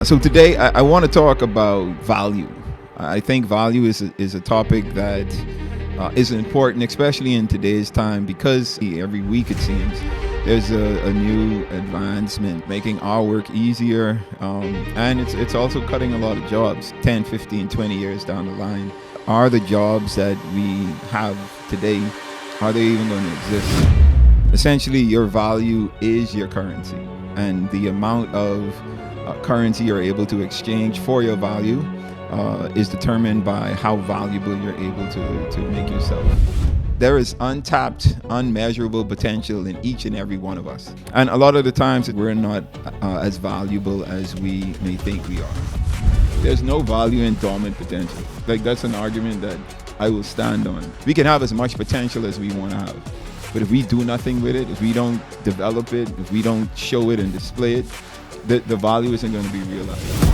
So today I want to talk about value. I think value is a topic that is important, especially in today's time, because every week it seems there's a new advancement making our work easier, and it's also cutting a lot of jobs 10, 15, 20 years down the line. Are the jobs that we have today, are they even going to exist? Essentially, your value is your currency, and the amount of currency you're able to exchange for your value is determined by how valuable you're able to make yourself. There is untapped, unmeasurable potential in each and every one of us. And a lot of the times we're not as valuable as we may think we are. There's no value in dormant potential. Like, that's an argument that I will stand on. We can have as much potential as we want to have. But if we do nothing with it, if we don't develop it, if we don't show it and display it, the value isn't going to be realized.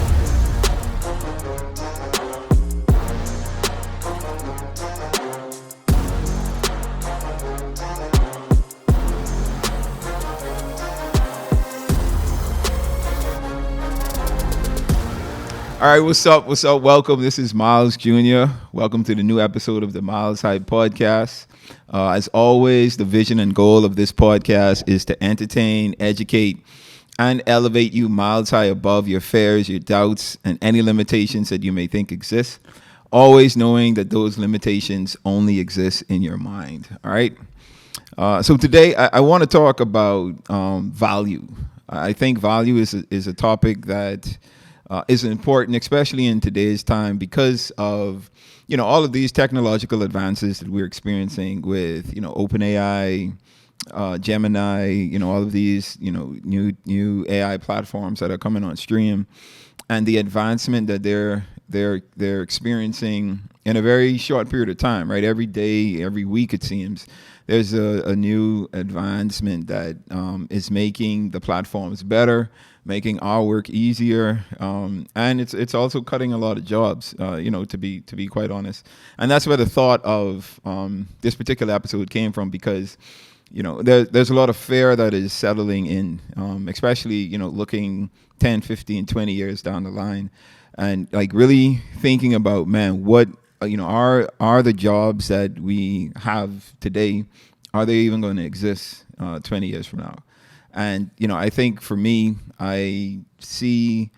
All right, what's up? Welcome. This is Myles Jr. Welcome to the new episode of the Myles Hype Podcast. As always, the vision and goal of this podcast is to entertain, educate, and elevate you miles high above your fears, your doubts, and any limitations that you may think exist. Always knowing that those limitations only exist in your mind. All right. So today I want to talk about value. I think value is a topic that is important, especially in today's time, because of all of these technological advances that we're experiencing with OpenAI, Gemini, all of these new AI platforms that are coming on stream, and the advancement that they're experiencing in a very short period of time. Right, every day, every week it seems there's a new advancement that is making the platforms better, making our work easier, and it's also cutting a lot of jobs. To be quite honest, and that's where the thought of this particular episode came from, because there's a lot of fear that is settling in, especially looking 10, 15, 20 years down the line, and like really thinking about, man, what are the jobs that we have today, are they even going to exist 20 years from now? And I think for me, I see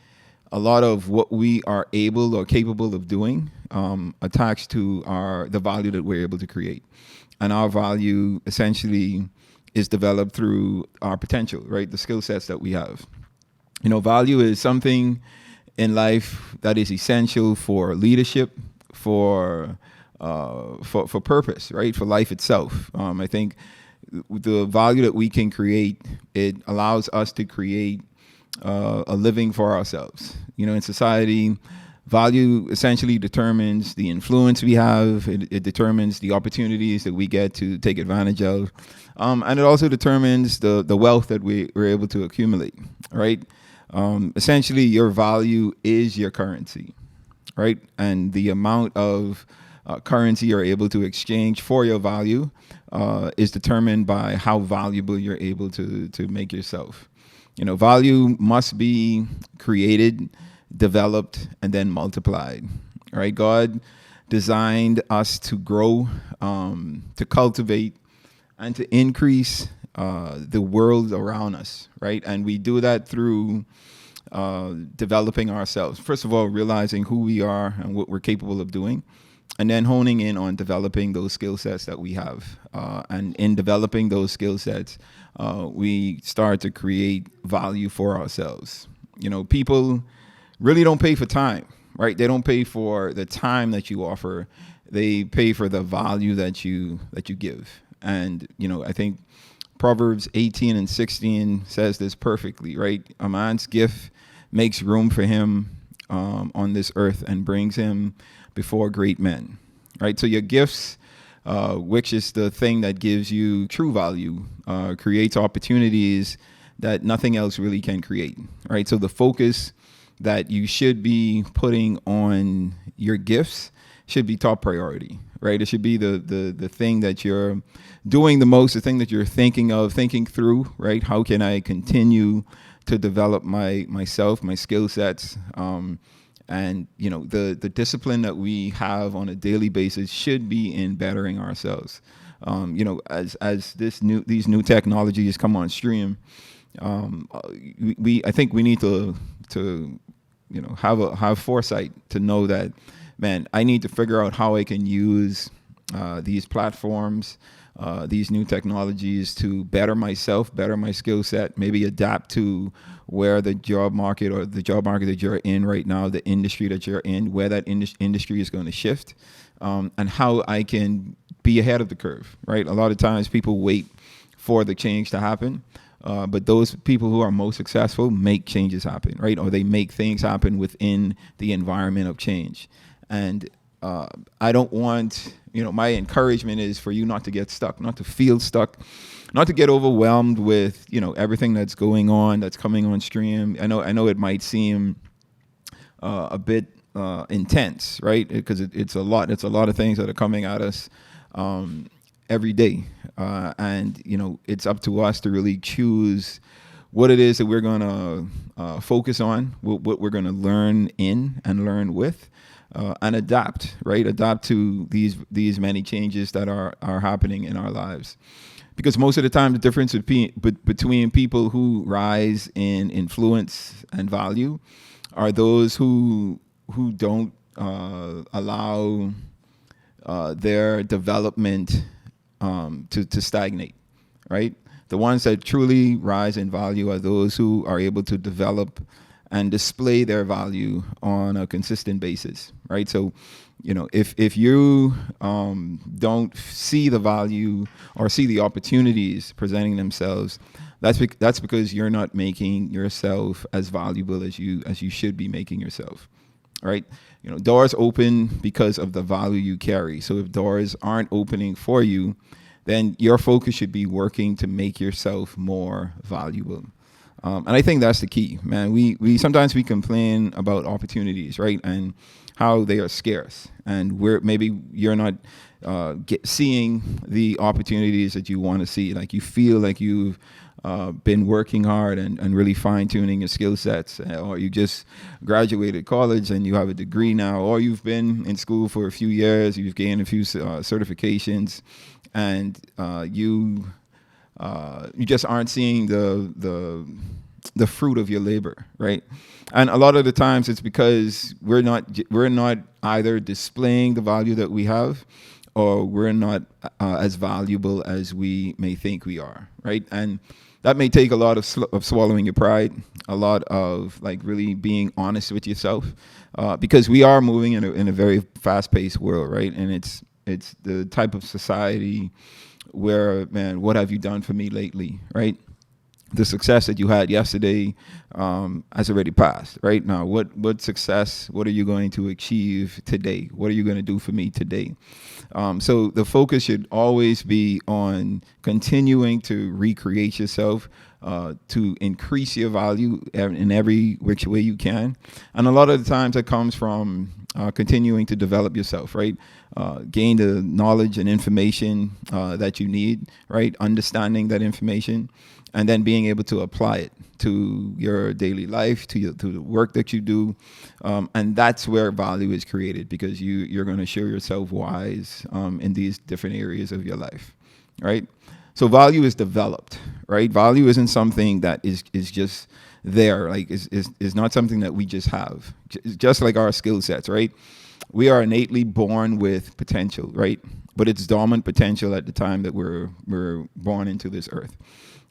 a lot of what we are able or capable of doing attached to the value that we're able to create. And our value essentially is developed through our potential, right? The skill sets that we have. Value is something in life that is essential for leadership, for purpose, right? For life itself. I think the value that we can create, it allows us to create a living for ourselves. In society, value essentially determines the influence we have. It determines the opportunities that we get to take advantage of. And it also determines the wealth that we're able to accumulate, right? Essentially, your value is your currency, right? And the amount of currency you're able to exchange for your value is determined by how valuable you're able to make yourself. Value must be created, developed, and then multiplied. Right? God designed us to grow, to cultivate, and to increase the world around us. Right? And we do that through developing ourselves. First of all, realizing who we are and what we're capable of doing, and then honing in on developing those skill sets that we have. And in developing those skill sets, we start to create value for ourselves. People really don't pay for time, right? They don't pay for the time that you offer. They pay for the value that you give. And, I think Proverbs 18 and 16 says this perfectly, right? A man's gift makes room for him on this earth and brings him before great men, right? So your gifts, which is the thing that gives you true value, creates opportunities that nothing else really can create, right? So the focus that you should be putting on your gifts should be top priority, right? It should be the thing that you're doing the most, the thing that you're thinking through, right? How can I continue to develop myself, my skill sets. And the discipline that we have on a daily basis should be in bettering ourselves. As these new technologies come on stream, I think we need to have foresight to know that, man, I need to figure out how I can use these platforms, these new technologies to better myself, better my skill set, maybe adapt to where the job market that you're in right now, the industry that you're in, where that industry is going to shift, and how I can be ahead of the curve, right? A lot of times people wait for the change to happen, but those people who are most successful make changes happen, right? Or they make things happen within the environment of change. And I don't want, my encouragement is for you not to get stuck, not to feel stuck, not to get overwhelmed with, everything that's going on, that's coming on stream. I know it might seem a bit intense, right? Because it's a lot. It's a lot of things that are coming at us every day. And it's up to us to really choose what it is that we're going to focus on, what we're going to learn in and learn with. And adapt, right? Adapt to these many changes that are happening in our lives. Because most of the time, the difference between people who rise in influence and value are those who don't allow their development to stagnate, right? The ones that truly rise in value are those who are able to develop and display their value on a consistent basis, right? So, if you don't see the value or see the opportunities presenting themselves, that's because you're not making yourself as valuable as you should be making yourself, right? Doors open because of the value you carry. So if doors aren't opening for you, then your focus should be working to make yourself more valuable. And I think that's the key, man. We sometimes we complain about opportunities, right, and how they are scarce, and maybe you're not seeing the opportunities that you want to see. Like you feel like you've been working hard and really fine tuning your skill sets, or you just graduated college and you have a degree now, or you've been in school for a few years, you've gained a few certifications, and you just aren't seeing the fruit of your labor, right? And a lot of the times it's because we're not either displaying the value that we have, or we're not as valuable as we may think we are, right? And that may take a lot of swallowing your pride, a lot of like really being honest with yourself, because we are moving in a very fast-paced world, right? And it's the type of society where, man, what have you done for me lately, right? The success that you had yesterday has already passed, right? Now, what success, what are you going to achieve today? What are you going to do for me today? So the focus should always be on continuing to recreate yourself, to increase your value in every which way you can. And a lot of the times that comes from continuing to develop yourself, right? Gain the knowledge and information that you need, right? Understanding that information, and then being able to apply it to your daily life, to the work that you do. And that's where value is created, because you're going to show yourself wise in these different areas of your life, right? So value is developed, right? Value isn't something that is just there, like is not something that we just have. Just like our skill sets, right? We are innately born with potential, right? But it's dormant potential at the time that we're born into this earth.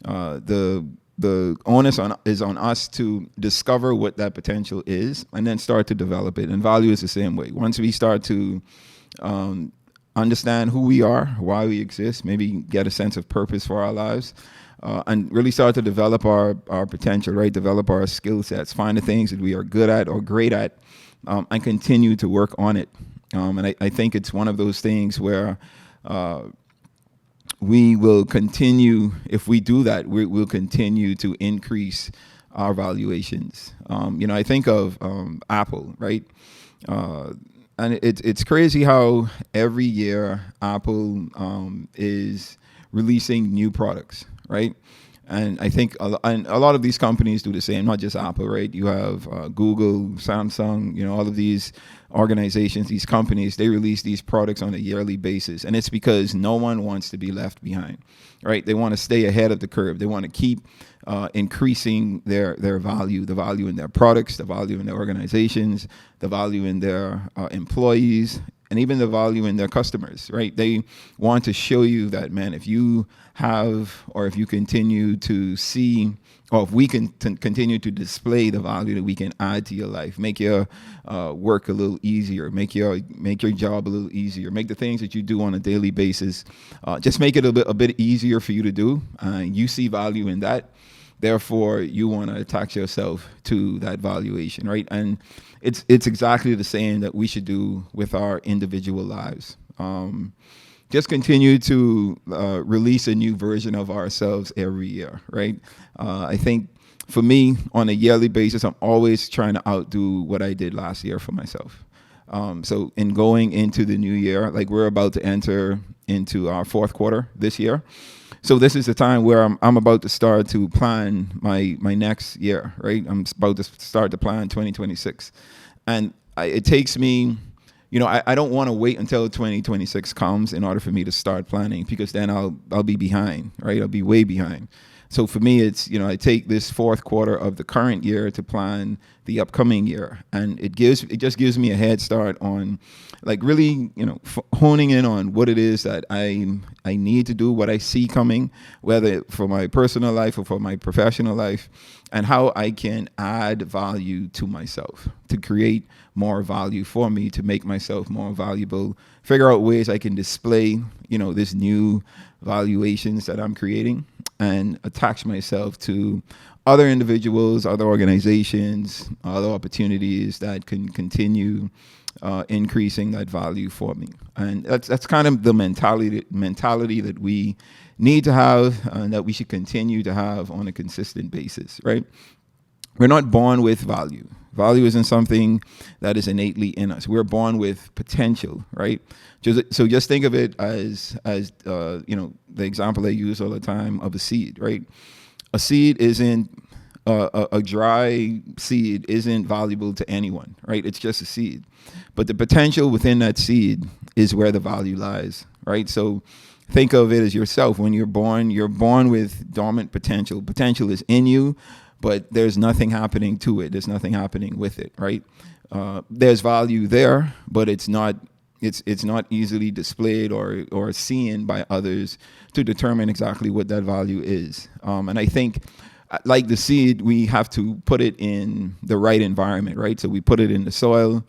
The onus is on us to discover what that potential is and then start to develop it. And value is the same way. Once we start to understand who we are, why we exist, maybe get a sense of purpose for our lives, and really start to develop our potential, right? Develop our skill sets, find the things that we are good at or great at, and continue to work on it. And I think it's one of those things where we will continue, if we do that, we'll continue to increase our valuations. I think of Apple, right? And it's crazy how every year Apple is releasing new products, right? And I think and a lot of these companies do the same, not just Apple, right? You have Google, Samsung, all of these organizations, these companies, they release these products on a yearly basis. And it's because no one wants to be left behind, right? They want to stay ahead of the curve. They want to keep increasing their value, the value in their products, the value in their organizations, the value in their employees, and even the value in their customers, right? They want to show you that, man, if you have, or if you continue to see, or if we can continue to display the value that we can add to your life, make your work a little easier, make your job a little easier, make the things that you do on a daily basis, just make it a bit easier for you to do. You see value in that. Therefore, you want to attach yourself to that valuation, right? And it's exactly the same that we should do with our individual lives. Just continue to release a new version of ourselves every year, right? I think for me, on a yearly basis, I'm always trying to outdo what I did last year for myself. So in going into the new year, like we're about to enter into our fourth quarter this year. So this is the time where I'm about to start to plan my next year, right? I'm about to start to plan 2026. And it takes me, I don't want to wait until 2026 comes in order for me to start planning, because then I'll be behind, right? I'll be way behind. So for me, it's, I take this fourth quarter of the current year to plan the upcoming year. And it just gives me a head start on like really, honing in on what it is that I need to do, what I see coming, whether for my personal life or for my professional life, and how I can add value to myself, to create more value for me, to make myself more valuable, figure out ways I can display, this new valuations that I'm creating, and attach myself to other individuals, other organizations, other opportunities that can continue increasing that value for me. And that's kind of the mentality that we need to have, and that we should continue to have on a consistent basis, right? We're not born with value. Value isn't something that is innately in us. We're born with potential, right? So just think of it as the example I use all the time of a seed, right? A seed isn't a dry seed isn't valuable to anyone, right? It's just a seed. But the potential within that seed is where the value lies, right? So think of it as yourself. When you're born with dormant potential. Potential is in you, but there's nothing happening to it. There's nothing happening with it, right? There's value there, but it's not easily displayed or seen by others to determine exactly what that value is. And I think, like the seed, we have to put it in the right environment, right? So we put it in the soil,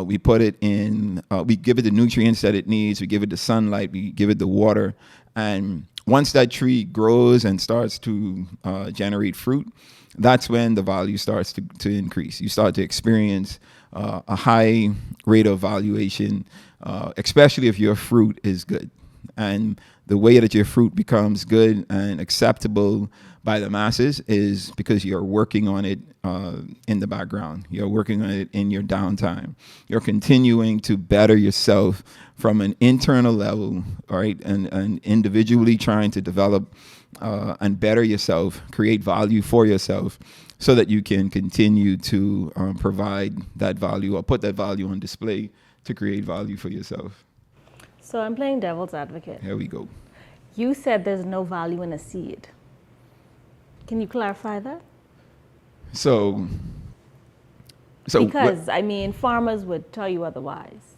we put it in, we give it the nutrients that it needs, we give it the sunlight, we give it the water. And once that tree grows and starts to generate fruit, that's when the value starts to increase. You start to experience a high rate of valuation, especially if your fruit is good. And the way that your fruit becomes good and acceptable by the masses is because you're working on it in the background. You're working on it in your downtime. You're continuing to better yourself from an internal level, all right, and individually trying to develop and better yourself, create value for yourself, so that you can continue to provide that value or put that value on display to create value for yourself. So I'm playing devil's advocate. Here we go. You said there's no value in a seed. Can you clarify that? So because farmers would tell you otherwise.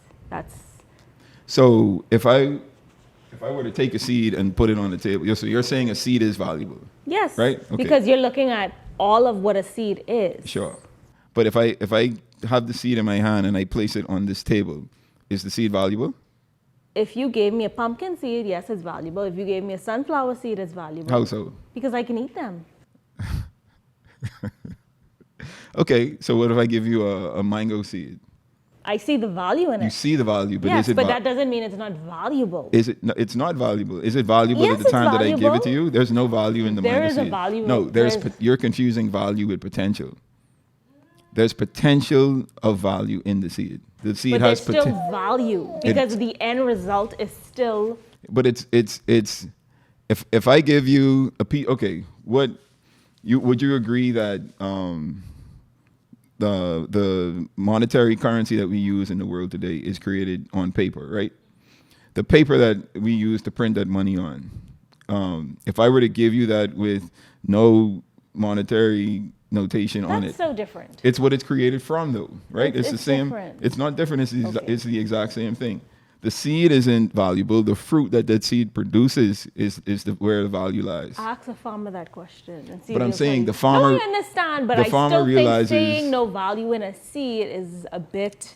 So if I were to take a seed and put it on the table, so you're saying a seed is valuable? Yes. Right? Okay. Because you're looking at all of what a seed is. Sure. But if I have the seed in my hand and I place it on this table, is the seed valuable? If you gave me a pumpkin seed, yes, it's valuable. If you gave me a sunflower seed, it's valuable. How so? Because I can eat them. Okay, so what if I give you a mango seed? I see the value in it. You see the value, but yes, is it but that doesn't mean it's not valuable. Is it? No, it's not valuable. Is it valuable yes, at the time that I give it to valuable. you? There's no value in the mango seed. There is a value. No, you're confusing value with potential. There's potential of value in the seed. The seed but has there's still value because the end result is still. But it's if I give you a piece, okay, would you agree that the monetary currency that we use in the world today is created on paper, right? The paper that we use to print that money on. If I were to give you that with no monetary notation on it, That's so different. it's what it's created from, though, right? It's the same. Different. It's not different. Okay. It's the exact same thing. The seed isn't valuable. The fruit that seed produces is where the value lies. Ask a farmer that question and see. But I'm if saying he'll the tell you. farmer- No, I understand, but the I farmer still realizes- think saying no value in a seed is a bit.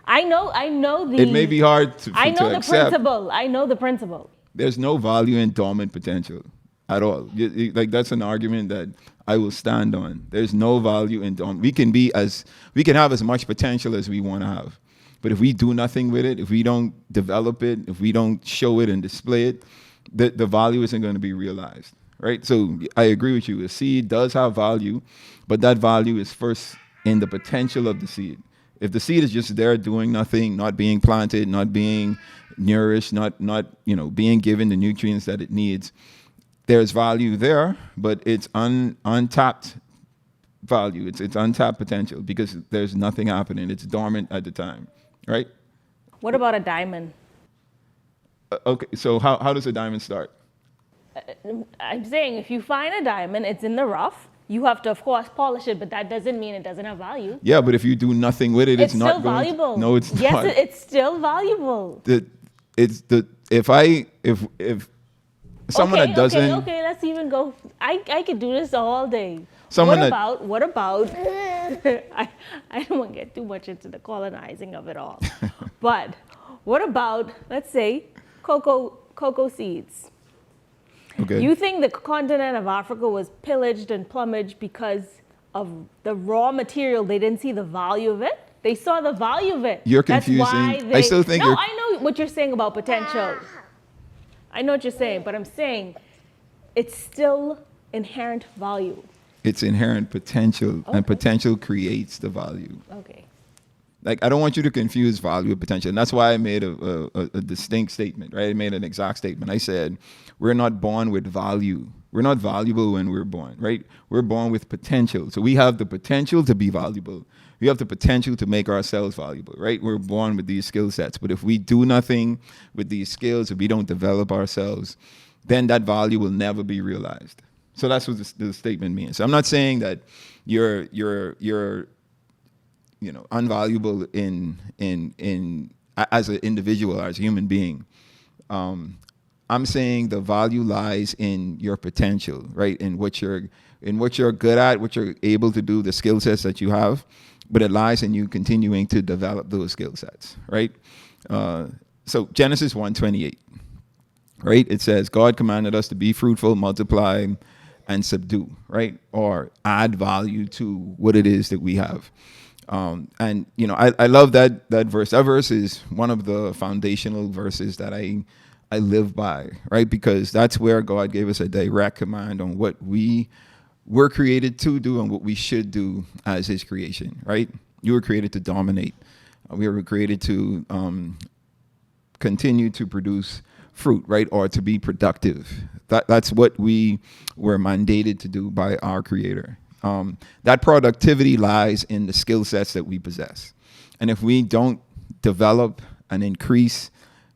I know the. It may be hard to I know the accept. principle. I know the principle. There's no value in dormant potential at all. Like, that's an argument that I will stand on. There's no value in dormant. We can have as much potential as we want to have. But if we do nothing with it, if we don't develop it, if we don't show it and display it, the value isn't going to be realized, right? So I agree with you. A seed does have value, but that value is first in the potential of the seed. If the seed is just there doing nothing, not being planted, not being nourished, not being given the nutrients that it needs, there's value there, but it's untapped value. It's untapped potential because there's nothing happening. It's dormant at the time. Right? What about a diamond? Okay, so how does a diamond start? I'm saying if you find a diamond, it's in the rough. You have to, of course, polish it, but that doesn't mean it doesn't have value. Yeah, but if you do nothing with it, it's not still valuable. No, it's yes, not. Yes, it's still valuable. If someone that doesn't. Okay, let's even go. I could do this all day. What about I don't want to get too much into the colonizing of it all. But what about, let's say, cocoa seeds? Okay. You think the continent of Africa was pillaged and plumaged because of the raw material? They didn't see the value of it? They saw the value of it. You're confusing. That's why I still think I know what you're saying about potential. I know what you're saying, but I'm saying it's still inherent value. It's inherent potential, and potential creates the value. Okay. Like, I don't want you to confuse value with potential. And that's why I made a distinct statement, right? I made an exact statement. I said, we're not born with value. We're not valuable when we're born, right? We're born with potential. So we have the potential to be valuable. We have the potential to make ourselves valuable, right? We're born with these skill sets. But if we do nothing with these skills, if we don't develop ourselves, then that value will never be realized. So that's what the statement means. So I'm not saying that you're unvaluable in as an individual, as a human being. I'm saying the value lies in your potential, right? In what you're good at, what you're able to do, the skill sets that you have, but it lies in you continuing to develop those skill sets, right? So Genesis 1:28, right? It says, God commanded us to be fruitful, multiply, and subdue, right? Or add value to what it is that we have. And I love that verse. That verse is one of the foundational verses that I live by, right? Because that's where God gave us a direct command on what we were created to do and what we should do as His creation, right? You were created to dominate. We were created to continue to produce fruit, right? Or to be productive. That's what we were mandated to do by our Creator. That productivity lies in the skill sets that we possess. And if we don't develop and increase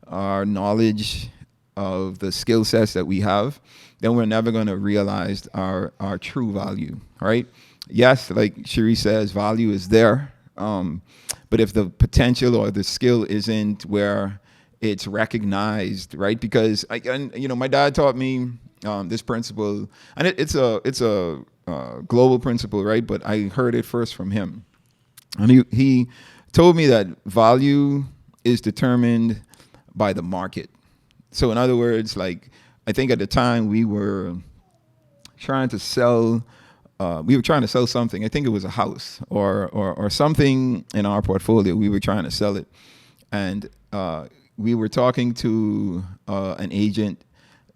our knowledge of the skill sets that we have, then we're never going to realize our true value, right? Yes, like Cherie says, value is there. But if the potential or the skill isn't where it's recognized, right? Because my dad taught me this principle, and it's a global principle, right? But I heard it first from him, and he told me that value is determined by the market. So in other words, like, I think at the time we were trying to sell something. I think it was a house or something in our portfolio. We were trying to sell it, and we were talking to an agent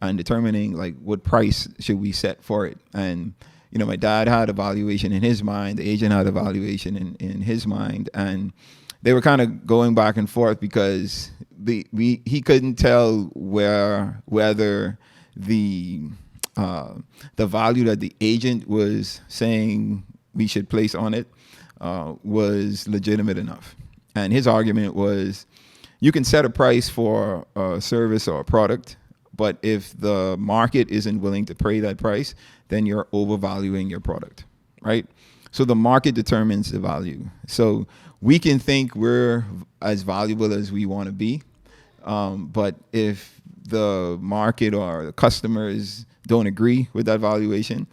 and determining like what price should we set for it. And my dad had a valuation in his mind, the agent had a valuation in his mind, and they were kind of going back and forth because he couldn't tell whether the the value that the agent was saying we should place on it was legitimate enough. And his argument was, you can set a price for a service or a product, but if the market isn't willing to pay that price, then you're overvaluing your product, right? So the market determines the value. So we can think we're as valuable as we want to be, but if the market or the customers don't agree with that valuation,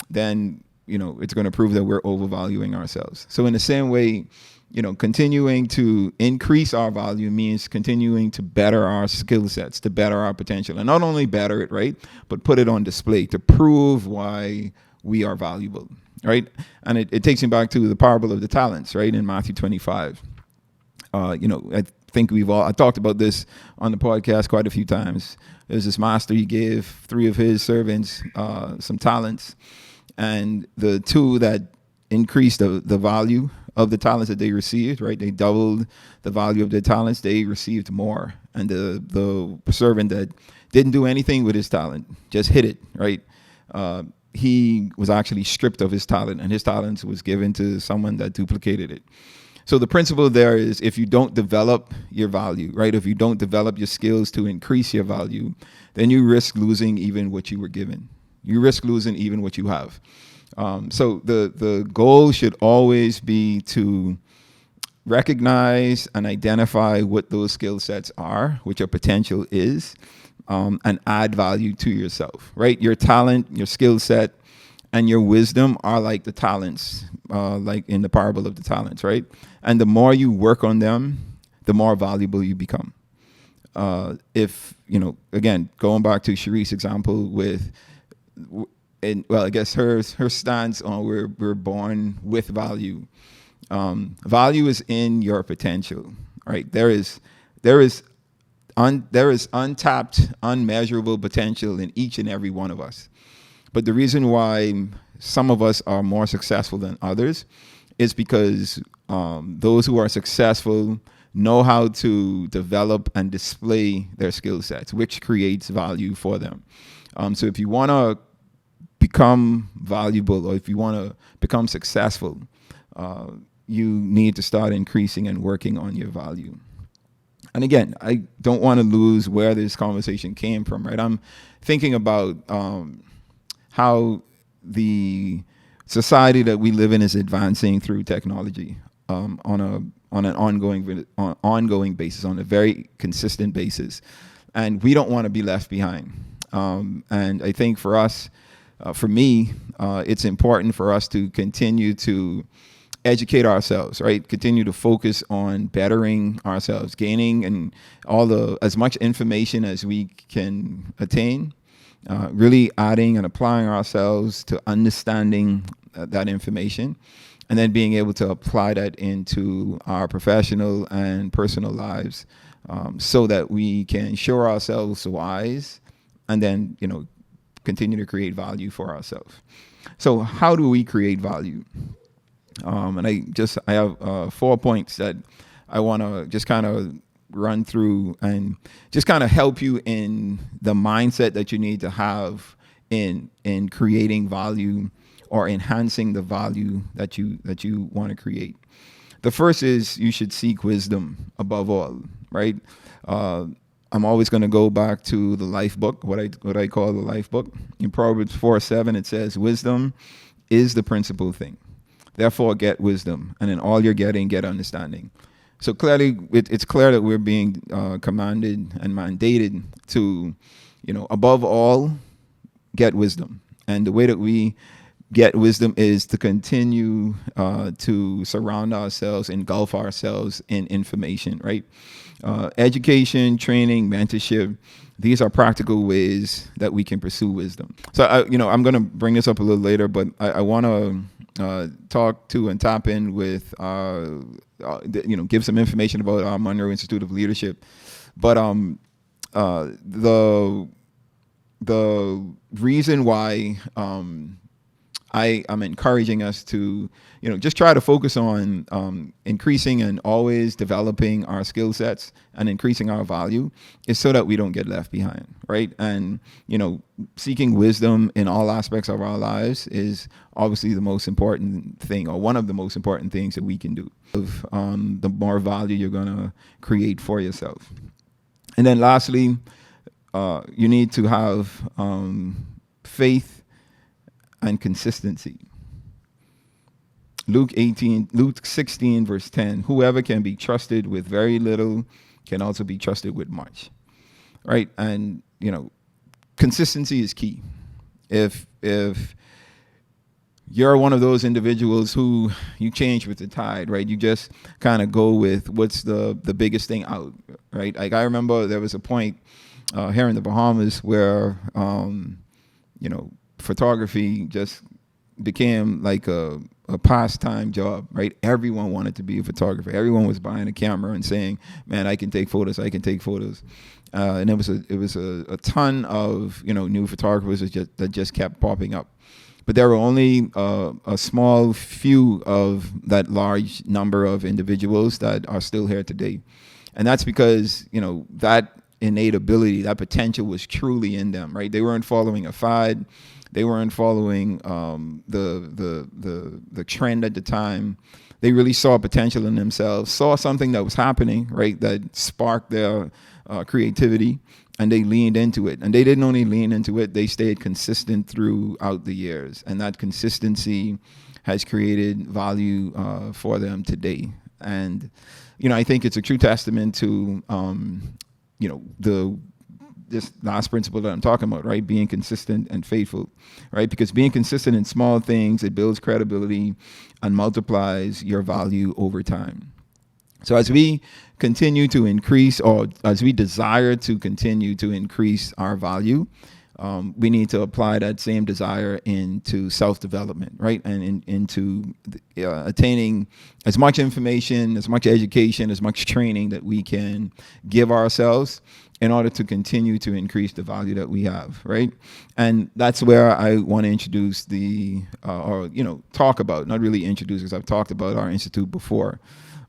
then it's going to prove that we're overvaluing ourselves. So in the same way, continuing to increase our value means continuing to better our skill sets, to better our potential, and not only better it, right, but put it on display to prove why we are valuable, right? And it takes me back to the parable of the talents, right, in Matthew 25. I think I talked about this on the podcast quite a few times. There's this master, he gave 3 of his servants some talents, and the 2 that increased the value of the talents that they received, right? They doubled the value of their talents. They received more. And the servant that didn't do anything with his talent, just hid it, right? He was actually stripped of his talent, and his talent was given to someone that duplicated it. So the principle there is, if you don't develop your value, right? If you don't develop your skills to increase your value, then you risk losing even what you were given. You risk losing even what you have. So the goal should always be to recognize and identify what those skill sets are, what your potential is, and add value to yourself, right? Your talent, your skill set, and your wisdom are like the talents, like in the parable of the talents, right? And the more you work on them, the more valuable you become. Again, going back to Sharice's example with, I guess her stance on we're born with value. Value is in your potential, right? There is untapped, unmeasurable potential in each and every one of us. But the reason why some of us are more successful than others is because those who are successful know how to develop and display their skill sets, which creates value for them. So if you want to become valuable, or if you want to become successful, you need to start increasing and working on your value. And again, I don't want to lose where this conversation came from, right? I'm thinking about how the society that we live in is advancing through technology on an ongoing basis, on a very consistent basis, and we don't want to be left behind. And I think for us, for me, it's important for us to continue to educate ourselves, right? Continue to focus on bettering ourselves, gaining and as much information as we can attain, really adding and applying ourselves to understanding that information, and then being able to apply that into our professional and personal lives, so that we can show ourselves wise, and then continue to create value for ourselves. So how do we create value? And I have 4 points that I want to just kind of run through and just kind of help you in the mindset that you need to have in creating value or enhancing the value that you want to create. The first is you should seek wisdom above all, right? I'm always going to go back to the life book, what I call the life book. In Proverbs 4:7, it says, "Wisdom is the principal thing. Therefore, get wisdom, and in all you're getting, get understanding." So clearly, it's clear that we're being commanded and mandated to, above all, get wisdom. And the way that we get wisdom is to continue to surround ourselves, engulf ourselves in information, right? Education, training, mentorship, these are practical ways that we can pursue wisdom. So, I'm going to bring this up a little later, but I want to talk to and tap in with, give some information about our Munroe Institute of Leadership. But the reason why I am encouraging us to, just try to focus on increasing and always developing our skill sets and increasing our value, is so that we don't get left behind, right? And, seeking wisdom in all aspects of our lives is obviously the most important thing, or one of the most important things that we can do. The more value you're going to create for yourself. And then lastly, you need to have faith and consistency. Luke 16, verse 10, whoever can be trusted with very little can also be trusted with much, right? And, consistency is key. If you're one of those individuals who you change with the tide, right? You just kind of go with what's the biggest thing out, right? Like I remember there was a point here in the Bahamas where, photography just became like a pastime job, right? Everyone wanted to be a photographer. Everyone was buying a camera and saying, man, I can take photos. And it was a ton of, new photographers that just kept popping up. But there were only a small few of that large number of individuals that are still here today. And that's because, that innate ability, that potential was truly in them, right? They weren't following a fad. They weren't following the trend at the time. They really saw potential in themselves, saw something that was happening, right, that sparked their creativity, and they leaned into it. And they didn't only lean into it, they stayed consistent throughout the years. And that consistency has created value for them today. And, I think it's a true testament to, this last principle that I'm talking about, right? Being consistent and faithful, right? Because being consistent in small things, it builds credibility and multiplies your value over time. So as we continue to increase, or as we desire to continue to increase our value, we need to apply that same desire into self-development, right? And into attaining as much information, as much education, as much training that we can give ourselves in order to continue to increase the value that we have, right? And that's where I want to introduce talk about, not really introduce, because I've talked about our institute before,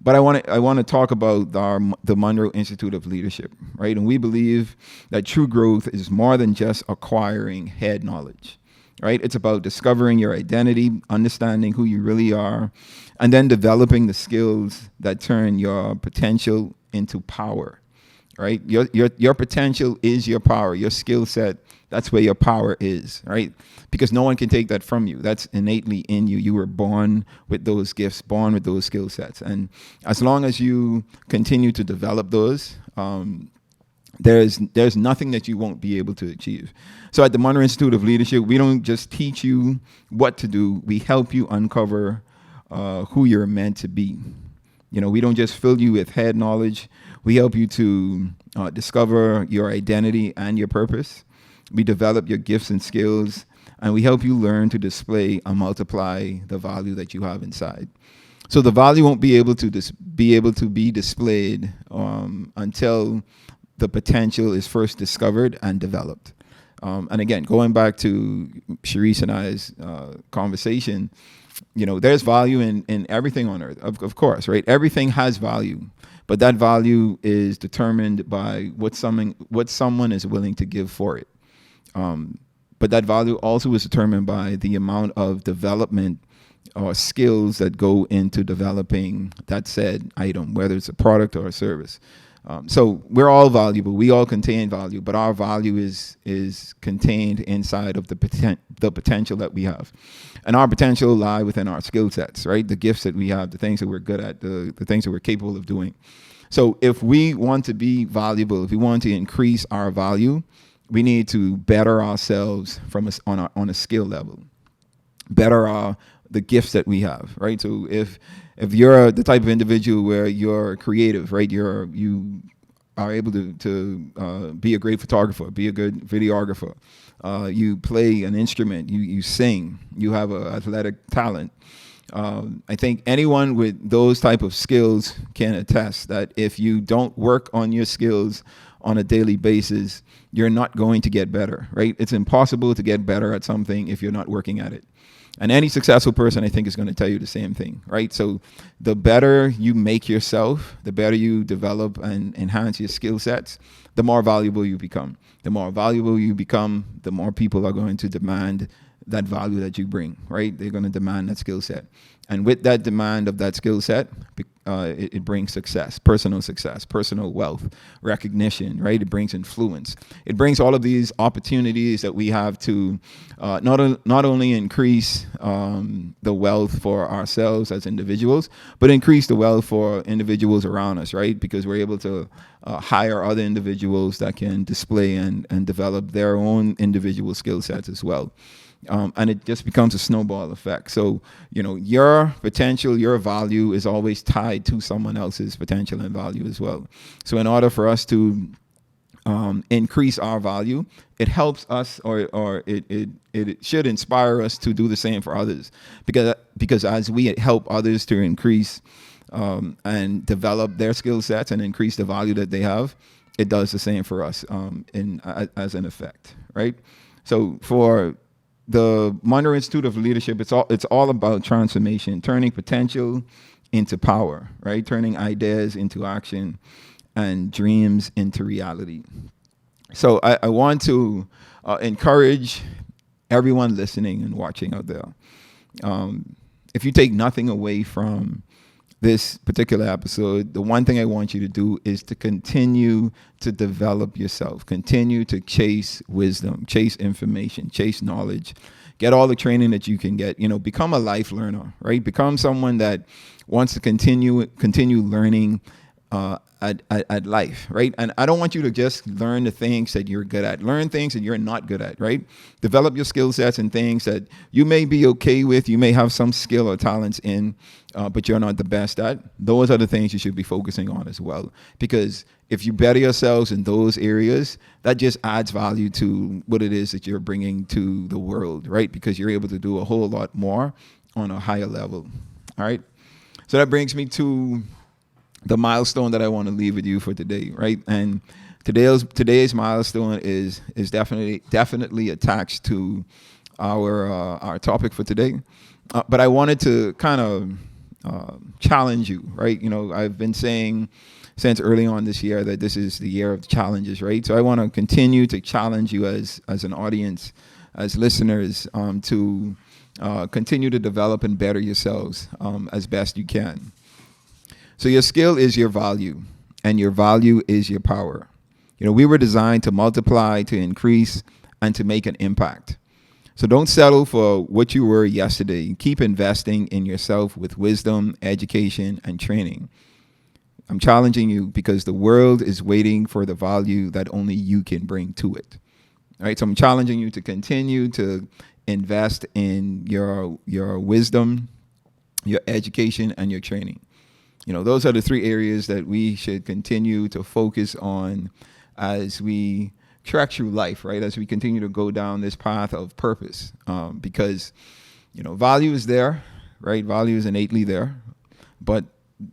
but I want to talk about the Munroe Institute of Leadership, right? And we believe that true growth is more than just acquiring head knowledge, right? It's about discovering your identity, understanding who you really are, and then developing the skills that turn your potential into power, right? Your potential is your power, your skill set. That's where your power is, right? Because no one can take that from you. That's innately in you. You were born with those gifts, born with those skill sets. And as long as you continue to develop those, there's nothing that you won't be able to achieve. So at the Munroe Institute of Leadership, we don't just teach you what to do. We help you uncover who you're meant to be. We don't just fill you with head knowledge. We help you to discover your identity and your purpose. We develop your gifts and skills, and we help you learn to display and multiply the value that you have inside. So the value won't be able to be displayed until the potential is first discovered and developed. And again, going back to Sharice and I's conversation, there's value in everything on earth, of course, right? Everything has value, but that value is determined by what someone is willing to give for it. But that value also is determined by the amount of development or skills that go into developing that said item, whether it's a product or a service. So we're all valuable. We all contain value, but our value is contained inside of the potential that we have. And our potential lie within our skill sets, right? The gifts that we have, the things that we're good at, the things that we're capable of doing. So if we want to be valuable, if we want to increase our value, we need to better ourselves on a skill level, better the gifts that we have, right? So if you're the type of individual where you're creative, right, you are able to be a great photographer, be a good videographer, you play an instrument, you sing, you have an athletic talent. I think anyone with those type of skills can attest that if you don't work on your skills on a daily basis, you're not going to get better, right? It's impossible to get better at something if you're not working at it. And any successful person, I think, is going to tell you the same thing, right? So the better you make yourself, the better you develop and enhance your skill sets, the more valuable you become. The more valuable you become, the more people are going to demand that value that you bring, right? They're going to demand that skill set. And with that demand of that skill set, it brings success, personal wealth, recognition, right? It brings influence. It brings all of these opportunities that we have to not only increase the wealth for ourselves as individuals, but increase the wealth for individuals around us, right? Because we're able to hire other individuals that can display and develop their own individual skill sets as well. And it just becomes a snowball effect. So, your potential, your value is always tied to someone else's potential and value as well. So in order for us to increase our value, it helps us, or it should inspire us to do the same for others. Because as we help others to increase and develop their skill sets and increase the value that they have, it does the same for us as an effect, right? So for the Munroe Institute of Leadership, it's all about transformation, turning potential into power, right? Turning ideas into action and dreams into reality. So I want to encourage everyone listening and watching out there. If you take nothing away from this particular episode, the one thing I want you to do is to continue to develop yourself, continue to chase wisdom, chase information, chase knowledge, get all the training that you can get, become a life learner, right? Become someone that wants to continue learning at life, right? And I don't want you to just learn the things that you're good at. Learn things that you're not good at, right? Develop your skill sets and things that you may be okay with, you may have some skill or talents in, but you're not the best at. Those are the things you should be focusing on as well. Because if you better yourselves in those areas, that just adds value to what it is that you're bringing to the world, right? Because you're able to do a whole lot more on a higher level, all right? So that brings me to the milestone that I want to leave with you for today, right? And today's milestone is definitely attached to our topic for today. But I wanted to kind of challenge you, right? I've been saying since early on this year that this is the year of challenges, right? So I want to continue to challenge you as an audience, as listeners, to continue to develop and better yourselves as best you can. So your skill is your value, and your value is your power. We were designed to multiply, to increase, and to make an impact. So don't settle for what you were yesterday. Keep investing in yourself with wisdom, education, and training. I'm challenging you because the world is waiting for the value that only you can bring to it. All right, so I'm challenging you to continue to invest in your wisdom, your education, and your training. Those are the three areas that we should continue to focus on as we trek through life, right? As we continue to go down this path of purpose, because, value is there, right? Value is innately there, but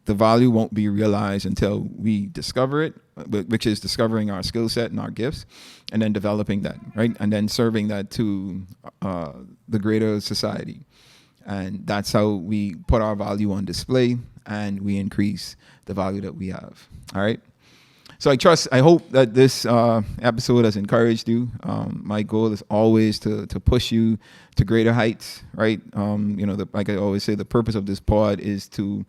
the value won't be realized until we discover it, which is discovering our skill set and our gifts, and then developing that, right? And then serving that to the greater society. And that's how we put our value on display and we increase the value that we have. All right. So I hope that this episode has encouraged you. My goal is always to push you to greater heights, right? Like I always say, the purpose of this pod is to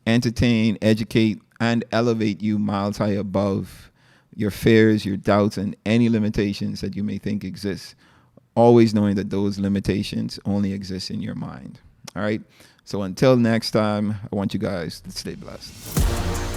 entertain, educate, and elevate you miles high above your fears, your doubts, and any limitations that you may think exist. Always knowing that those limitations only exist in your mind. All right. So until next time, I want you guys to stay blessed.